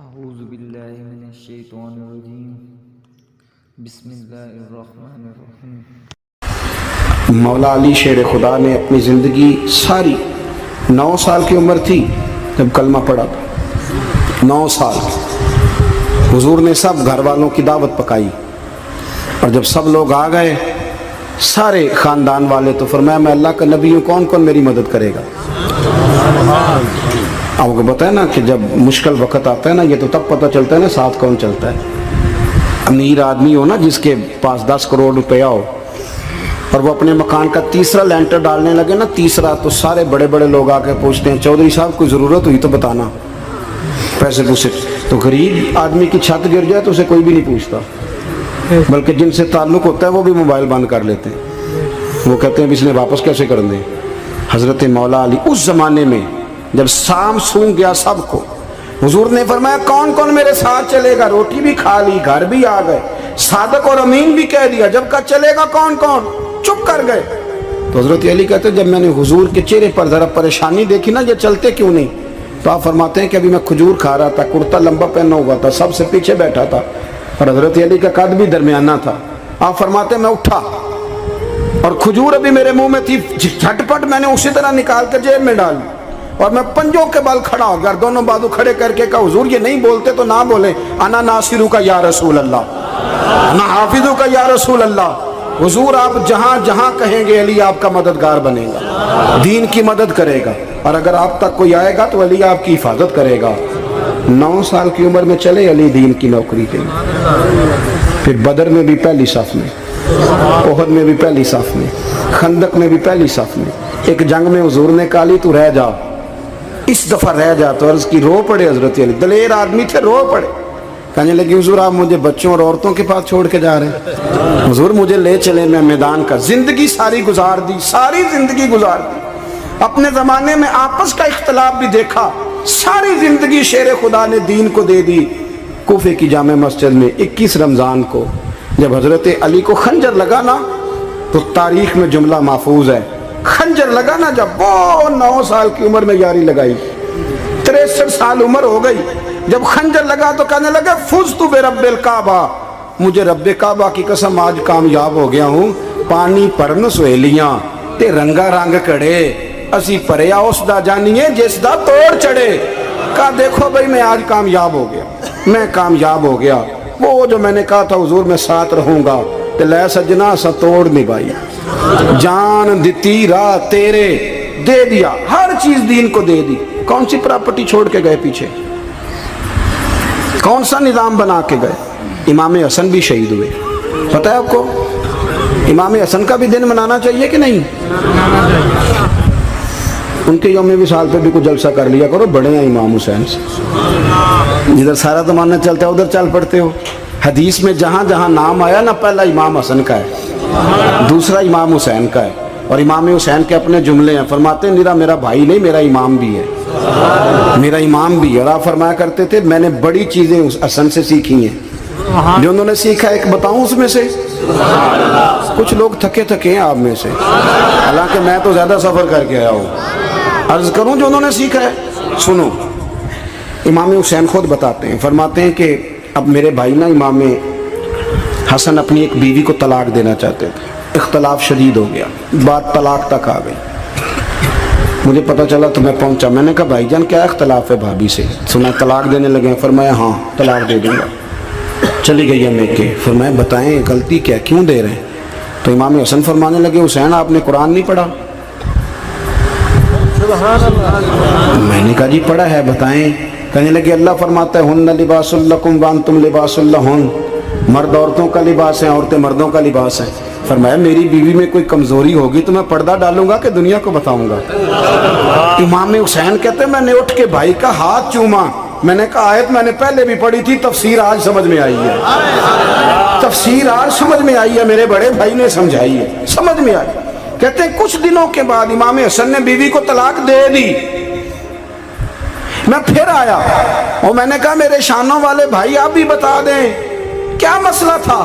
اعوذ باللہ من الشیطان الرجیم بسم اللہ الرحمن الرحیم۔ مولا علی شیر خدا نے اپنی زندگی ساری 9 سال کی عمر تھی جب کلمہ پڑھا تھا۔ 9 سال حضور نے سب گھر والوں کی دعوت پکائی، اور جب سب لوگ آ گئے سارے خاندان والے، تو فرمایا میں اللہ کا نبی ہوں، کون کون میری مدد کرے گا؟ آپ کو بتائیں نا کہ جب مشکل وقت آتا ہے نا، یہ تو تب پتہ چلتا ہے نا ساتھ کون چلتا ہے۔ امیر آدمی ہو نا، جس کے پاس 10 کروڑ روپیہ ہو، اور وہ اپنے مکان کا تیسرا لینٹر ڈالنے لگے نا، تیسرا، تو سارے بڑے بڑے لوگ آ کے پوچھتے ہیں چودھری صاحب کوئی ضرورت ہوئی تو بتانا، پیسے پوچھے۔ تو غریب آدمی کی چھت گر جائے تو اسے کوئی بھی نہیں پوچھتا، بلکہ جن سے تعلق ہوتا ہے وہ بھی موبائل بند کر لیتے ہیں۔ وہ کہتے ہیں اس نے واپس کیسے کر دیں۔ حضرت مولا علی اس زمانے میں جب سام سونگ گیا سب کو، حضور نے فرمایا کون کون میرے ساتھ چلے گا؟ روٹی بھی کھا لی، گھر بھی آ گئے، صادق اور امین بھی کہہ دیا، جب کہا چلے گا کون کون؟ چپ کر گئے۔ تو حضرت علی کہتے ہیں جب میں نے حضور کے چہرے پر ذرا پریشانی دیکھی نا، یہ چلتے کیوں نہیں؟ تو آپ فرماتے ہیں کہ ابھی میں کھجور کھا رہا تھا، کرتا لمبا پہنا ہوا تھا، سب سے پیچھے بیٹھا تھا، اور حضرت علی کا قد بھی درمیانہ تھا۔ آپ فرماتے ہیں میں اٹھا اور کھجور ابھی میرے منہ میں تھی، جھٹپٹ میں نے اسی طرح نکال کر جیب میں ڈال، اور میں پنجوں کے بل کھڑا ہو گیا، دونوں بازو کھڑے کر کے کہا حضور یہ نہیں بولتے تو نہ بولیں، انا ناصرو کا یا رسول اللہ، انا حافظو کا یا رسول اللہ۔ حضور آپ جہاں جہاں کہیں گے علی آپ کا مددگار بنے گا، دین کی مدد کرے گا، اور اگر آپ تک کوئی آئے گا تو علی آپ کی حفاظت کرے گا۔ 9 سال کی عمر میں چلے علی دین کی نوکری کے لیے، پھر بدر میں بھی پہلی صف میں، احد میں بھی پہلی صف میں، خندق میں بھی پہلی صف میں۔ ایک جنگ میں حضور نے کہا علی تو رہ جا، اس دفعہ رہ جا، تو عرض کی رو پڑے حضرت علی، دلیر آدمی تھے، رو پڑے، کہنے لگے حضور آپ مجھے بچوں اور عورتوں کے پاس چھوڑ کے جا رہے ہیں؟ حضور مجھے لے چلے، میں میدان کا زندگی ساری گزار دی، ساری زندگی گزار دی، اپنے زمانے میں آپس کا اختلاف بھی دیکھا، ساری زندگی شیر خدا نے دین کو دے دی۔ کوفے کی جامع مسجد میں 21 رمضان کو جب حضرت علی کو خنجر لگا نا، تو تاریخ میں جملہ محفوظ ہے، خنجر لگا نا جب، وہ 9 سال کی عمر میں یاری لگائی، 63 سال عمر ہو گئی، جب خنجر لگا تو کہنے لگا فزت برب الکعبہ، مجھے رب کعبہ کی قسم آج کامیاب ہو گیا ہوں، پانی پرن سہیلیاں تے رنگا رنگ کڑے، اسی پریا اس دا جانیے جس دا توڑ چڑھے۔ کہا دیکھو بھائی میں آج کامیاب ہو گیا، میں کامیاب ہو گیا، وہ جو میں نے کہا تھا حضور میں ساتھ رہوں گا، تے لے سجنا سا توڑ نبھائی، جان دیتی راہ تیرے، دے دیا ہر چیز دین کو دے دی۔ کون سی پراپرٹی چھوڑ کے گئے پیچھے؟ کون سا نظام بنا کے گئے؟ امام حسن بھی شہید ہوئے، پتہ ہے آپ کو؟ امام حسن کا بھی دن منانا چاہیے کہ نہیں؟ ان کے یوم وصال پہ بھی کوئی جلسہ کر لیا کرو، بڑے ہیں امام حسین سے، جدھر سارا زمانہ چلتا ہے ادھر چل پڑتے ہو۔ حدیث میں جہاں جہاں نام آیا نا، پہلا امام حسن کا ہے، دوسرا امام حسین کا ہے، اور امام حسین کے اپنے جملے ہیں، فرماتے ہیں میرا بھائی نہیں، میرا امام بھی ہے، میرا امام بھی ہے۔ اور آپ فرمایا کرتے تھے میں نے بڑی چیزیں اس حسن سے سیکھی ہیں، جو انہوں نے سیکھا ایک بتاؤں اس میں سے؟ کچھ لوگ تھکے ہیں آپ میں سے، حالانکہ میں تو زیادہ سفر کر کے آیا ہوں، عرض کروں جو انہوں نے سیکھا ہے؟ سنو، امام حسین خود بتاتے ہیں، فرماتے ہیں کہ اب میرے بھائی نا امام حسن اپنی ایک بیوی کو طلاق دینا چاہتے تھے، اختلاف شدید ہو گیا، بات طلاق تک آ گئی، مجھے پتہ چلا تو میں پہنچا، میں نے کہا بھائی جان کیا اختلاف ہے بھابھی سے؟ سنا طلاق دینے لگے ہیں؟ فرمایا ہاں طلاق دے دوں گا۔ چلی گئی ہے میکے، فرمایا بتائیں غلطی کیا، کیوں دے رہے ہیں؟ تو امام حسن فرمانے لگے حسین آپ نے قرآن نہیں پڑھا؟ میں نے کہا جی پڑھا ہے، بتائیں۔ کہنے لگے اللہ فرماتا ہے ہن لباس لکم وانتم لباس لہن، مرد عورتوں کا لباس ہیں، عورتیں مردوں کا لباس ہیں۔ فرمایا میری بیوی میں کوئی کمزوری ہوگی تو میں پردہ ڈالوں گا کہ دنیا کو بتاؤں گا؟ امام حسین کہتے ہیں میں نے اٹھ کے بھائی کا ہاتھ چوما، میں نے کہا آیت میں نے پہلے بھی پڑھی تھی، تفسیر آج سمجھ میں آئی ہے، تفسیر آج سمجھ میں آئی ہے، میرے بڑے بھائی نے سمجھائی ہے، سمجھ میں آئی۔ کہتے ہیں کچھ دنوں کے بعد امام حسن نے بیوی کو طلاق دے دی، میں پھر آیا اور میں نے کہا میرے شانوں والے بھائی آپ بھی بتا دیں کیا مسئلہ تھا؟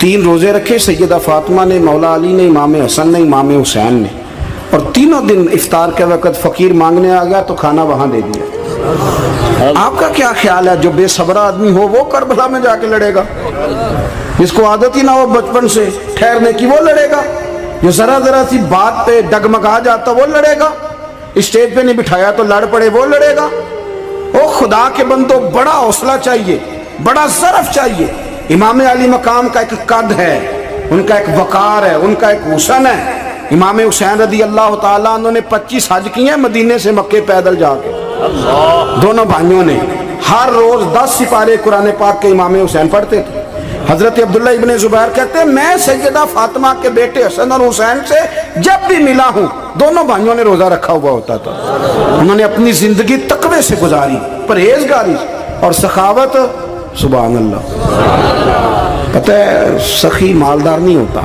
3 روزے رکھے سیدہ فاطمہ نے, مولا علی نے, امام حسن نے, امام حسین نے, اور تینوں دن افطار کے وقت فقیر مانگنے آ گیا تو کھانا وہاں دے دیا. آپ کا کیا خیال ہے جو بے صبر آدمی ہو وہ کربلا میں جا کے لڑے گا؟ جس کو عادت ہی نہ ہو بچپن سے ٹھہرنے کی وہ لڑے گا؟ جو ذرا ذرا سی بات پہ ڈگمگا جاتا وہ لڑے گا؟ اسٹیج پہ نہیں بٹھایا تو لڑ پڑے وہ لڑے گا؟ او خدا کے بندو, بڑا حوصلہ چاہیے, بڑا ظرف چاہیے. امام علی مقام کا ایک قد ہے, ان کا ایک وقار ہے, ان کا ایک حسن ہے. امام حسین رضی اللہ تعالیٰ عنہ نے 25 حج کیے ہیں مدینے سے مکے پیدل جا کے. دونوں بھائیوں نے ہر روز 10 سپارے قرآن پاک کے امام حسین پڑھتے تھے. حضرت عبداللہ ابن زبیر کہتے ہیں میں سیدہ فاطمہ کے بیٹے حسن اور حسین سے جب بھی ملا ہوں دونوں بھائیوں نے روزہ رکھا ہوا ہوتا تھا. انہوں نے اپنی زندگی تقوی سے گزاری, پرہیزگاری اور سخاوت. سبحان اللہ. پتہ ہے سخی مالدار نہیں ہوتا,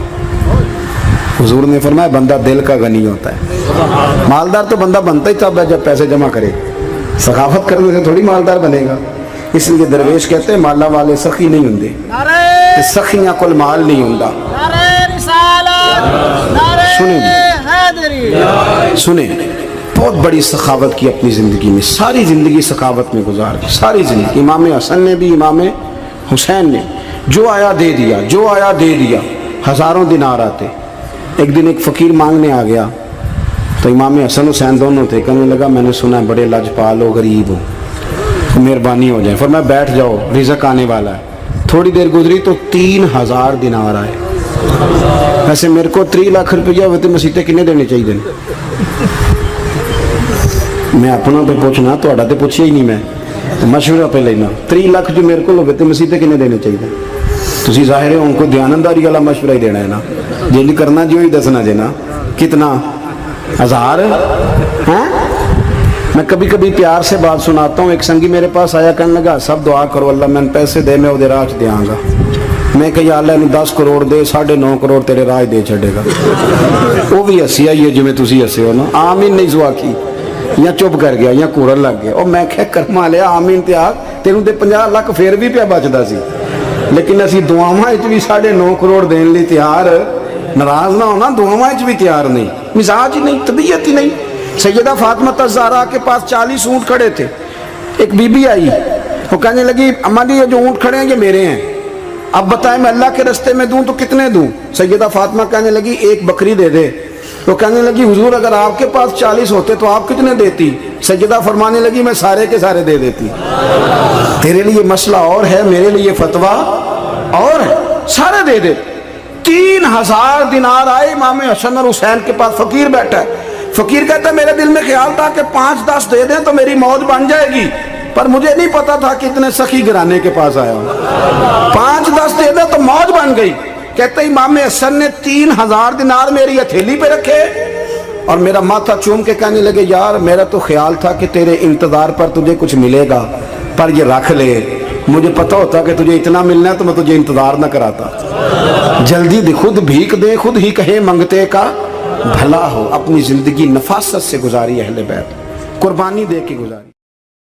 حضور نے فرمایا بندہ دل کا غنی ہوتا ہے. مالدار تو بندہ بنتا ہی تب ہے جب پیسے جمع کرے, سخاوت کرنے سے تھوڑی مالدار بنے گا. اس لیے درویش کہتے ہیں مالا والے سخی نہیں ہوندے, سخیاں کل مال نہیں ہوندا. سنیں بہت بڑی سخاوت کی اپنی زندگی میں, ساری زندگی سخاوت میں گزار دی, ساری زندگی. امام حسن نے بھی, امام حسین نے جو آیا دے دیا, جو آیا دے دیا. ہزاروں دینار آتے. ایک دن ایک فقیر مانگنے آ گیا تو امام حسن حسین دونوں تھے. کہنے لگا میں نے سنا ہے بڑے لاجپال ہو, غریب ہو, مہربانی ہو جائے. فرمایا بیٹھ جاؤ رزق آنے والا ہے. تھوڑی دیر گزری تو 3000 دینار آئے. ویسے میرے کو 3 لاکھ روپیہ ہوتے مسیطے کنے دینے چاہیے دیں. میں اپنا پہ پوچھنا تو اڑا تے پوچھیا ہی نہیں, میں مشورہ پہ لینا. 3 لاکھ جو میرے کو ہوتے مسیطے کنے دینے چاہیے. تسی ظاہر ہے ان کو دیانتداری والا مشورہ ہی دینا ہے نا, جن کرنا جو ہی دسنا جے نا. کتنا 1000 ہیں؟ میں کبھی کبھی پیار سے بات سناتا ہوں. ایک سنگی میرے پاس آیا, کہنے لگا سب دعا کرو اللہ میں پیسے دے میں وہ راہ دیاں گا. میں کہ یا اللہ 10 کروڑ دے, 9.5 کروڑ تیرے راہ دے چھڑے گا. وہ بھی ہسی آئی ہے جو میں تسی ہسے ہو نا. آمین نہیں زوا کی, یا چپ کر گیا یا کوڑن لگ گیا. اور میں کہ کرما لیا آمین تے آگ تینوں تے 50 لاکھ پھر بھی پیا بچدا سی. لیکن اسی دعاواں وچ بھی 9.5 کروڑ دین لئی تیار, ناراض نہ ہونا, دعاواں وچ بھی تیار نہیں, مزاج ہی نہیں, طبیعت ہی نہیں. سیدہ فاطمہ الزہرا کے پاس 40 اونٹ کھڑے تھے. ایک بی بی آئی, وہ کہنے لگی اماں جی یہ جو اونٹ کھڑے ہیں یہ میرے ہیں, اب بتائیں میں اللہ کے رستے میں دوں تو کتنے دوں؟ سیدہ فاطمہ کہنے لگی 1 بکری دے دے. وہ کہنے لگی حضور اگر آپ کے پاس 40 ہوتے تو آپ کتنے دیتی؟ سیدہ فرمانے لگی میں سارے کے سارے دے دیتی. تیرے لیے مسئلہ اور ہے, میرے لیے فتویٰ اور ہے, سارے دے دے. 3000 دینار آئے. امام حسن اور حسین کے پاس فقیر بیٹھا ہے. فقیر کہتا ہے میرے دل میں خیال تھا کہ 5-10 دے دیں تو میری موت بن جائے گی, پر مجھے نہیں پتا تھا کہ اتنے سخی گھرانے کے پاس آیا ہوں. 5-10 دے دیں تو موت بن گئی. کہتے ہیں امام حسن نے 3000 دینار میری ہتھیلی پہ رکھے اور میرا ماتھا چوم کے کہنے لگے یار میرا تو خیال تھا کہ تیرے انتظار پر تجھے کچھ ملے گا, پر یہ رکھ لے. مجھے پتا ہوتا کہ تجھے اتنا ملنا ہے تو میں تجھے انتظار نہ کراتا. جلدی دے, خود بھیک دے, خود ہی کہے منگتے کا بھلا ہو. اپنی زندگی نفاست سے گزاری اہل بیت, قربانی دے کے گزاری.